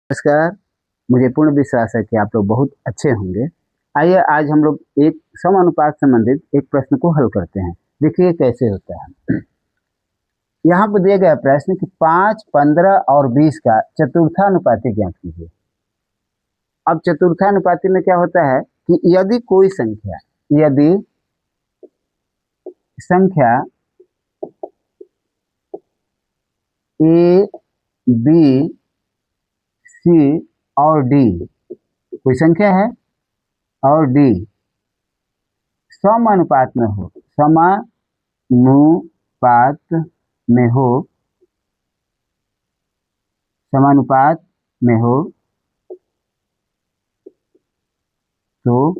नमस्कार, मुझे पूर्ण विश्वास है कि आप लोग बहुत अच्छे होंगे। आइए आज हम लोग एक समानुपात संबंधित एक प्रश्न को हल करते हैं। देखिए कैसे होता है। यहाँ पर दिया गया प्रश्न कि 5, 15 और 20 का चतुर्थानुपाती ज्ञात कीजिए। अब चतुर्थानुपाती में क्या होता है कि यदि संख्या ए, बी, सी और डी, कोई संख्या है और डी समानुपात में हो, समानुपात में हो तो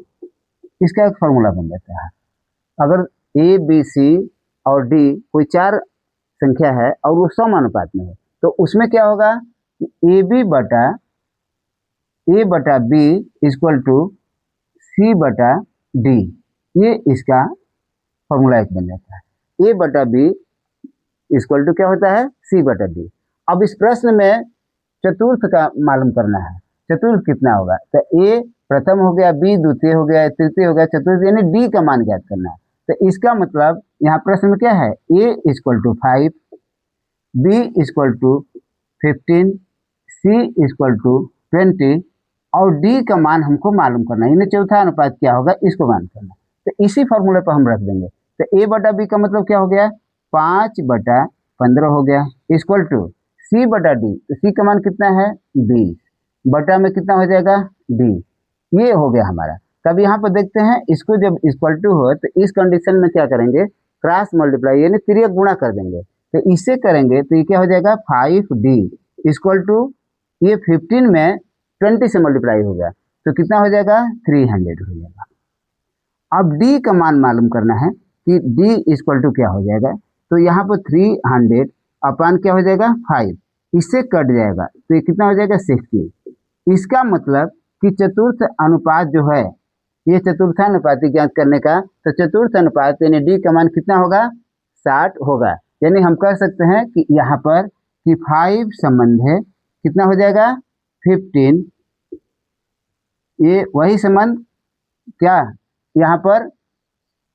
इसका एक फॉर्मूला बन जाता है। अगर ए, बी, सी और डी कोई 4 संख्या है और वो समानुपात में है तो उसमें क्या होगा, ए बटा बी इक्वल टू सी बटा डी, ये इसका फॉर्मूला एक बन जाता है। ए बटा बी इक्वल टू क्या होता है, सी बटा डी। अब इस प्रश्न में चतुर्थ का मालूम करना है। चतुर्थ कितना होगा, तो ए प्रथम हो गया, बी द्वितीय हो गया, तृतीय हो गया, चतुर्थ यानी डी का मान ज्ञात करना है। तो इसका मतलब यहाँ प्रश्न में क्या है, a equal to 5, b equal to 15, c equal to 20 और डी का मान हमको मालूम करना है। यानी चौथा अनुपात क्या होगा इसको मालूम करना है। तो इसी फॉर्मूले पर हम रख देंगे। तो ए बटा बी का मतलब क्या हो गया, 5 बटा 15 हो गया इक्वल टू सी बटा डी, तो सी का मान कितना है 20, बटा में कितना हो जाएगा डी, ये हो गया हमारा। तब यहाँ पर देखते हैं इसको जब इक्वल टू हो तो इस कंडीशन में क्या करेंगे, क्रॉस मल्टीप्लाई यानी तिर्यक गुणा कर देंगे। तो इससे करेंगे तो ये क्या हो जाएगा 5d इक्वल टू ये 15 में 20 से मल्टीप्लाई हो गया तो कितना हो जाएगा 300 हो जाएगा। अब d का मान मालूम करना है कि d इक्वल टू क्या हो जाएगा, तो यहाँ पर 300 अपान क्या हो जाएगा 5, इससे कट जाएगा तो ये कितना हो जाएगा 60। इसका मतलब कि चतुर्थ अनुपात जो है, ये चतुर्थानुपाती ज्ञात करने का, तो चतुर्थ अनुपात यानी डी का मान कितना होगा 60 होगा। यानी हम कह सकते हैं कि यहाँ पर कि 5 संबंध है कितना हो जाएगा 15, ये वही संबंध क्या यहाँ पर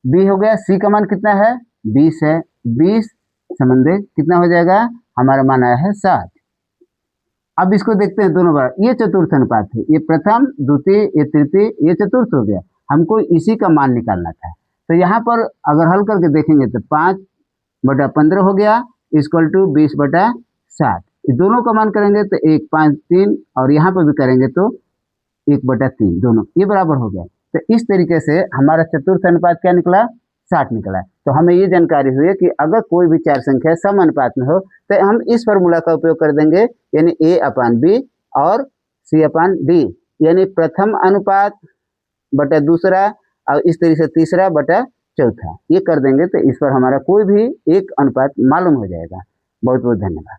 बी हो गया, सी का मान कितना है 20 है, 20 संबंध कितना हो जाएगा हमारा मान आया है 60। अब इसको देखते हैं दोनों बार, ये चतुर्थ अनुपात है, ये प्रथम, द्वितीय, ये तृतीय, ये चतुर्थ हो गया, हमको इसी का मान निकालना था। तो यहाँ पर अगर हल करके देखेंगे तो 5 बटा 15 हो गया इक्वल टू 20 बटा 60, ये दोनों का मान करेंगे तो 1, 5, 3 और यहाँ पर भी करेंगे तो 1 बटा 3, दोनों ये बराबर हो गया। तो इस तरीके से हमारा चतुर्थ अनुपात क्या निकला 60 निकला। तो हमें ये जानकारी हुई कि अगर कोई भी 4 संख्या सम अनुपात में हो तो हम इस फॉर्मूला का उपयोग कर देंगे, यानी ए अपान बी और सी अपान डी, यानी प्रथम अनुपात बटा दूसरा और इस तरीके से तीसरा बटा चौथा, ये कर देंगे तो इस पर हमारा कोई भी एक अनुपात मालूम हो जाएगा। बहुत बहुत धन्यवाद।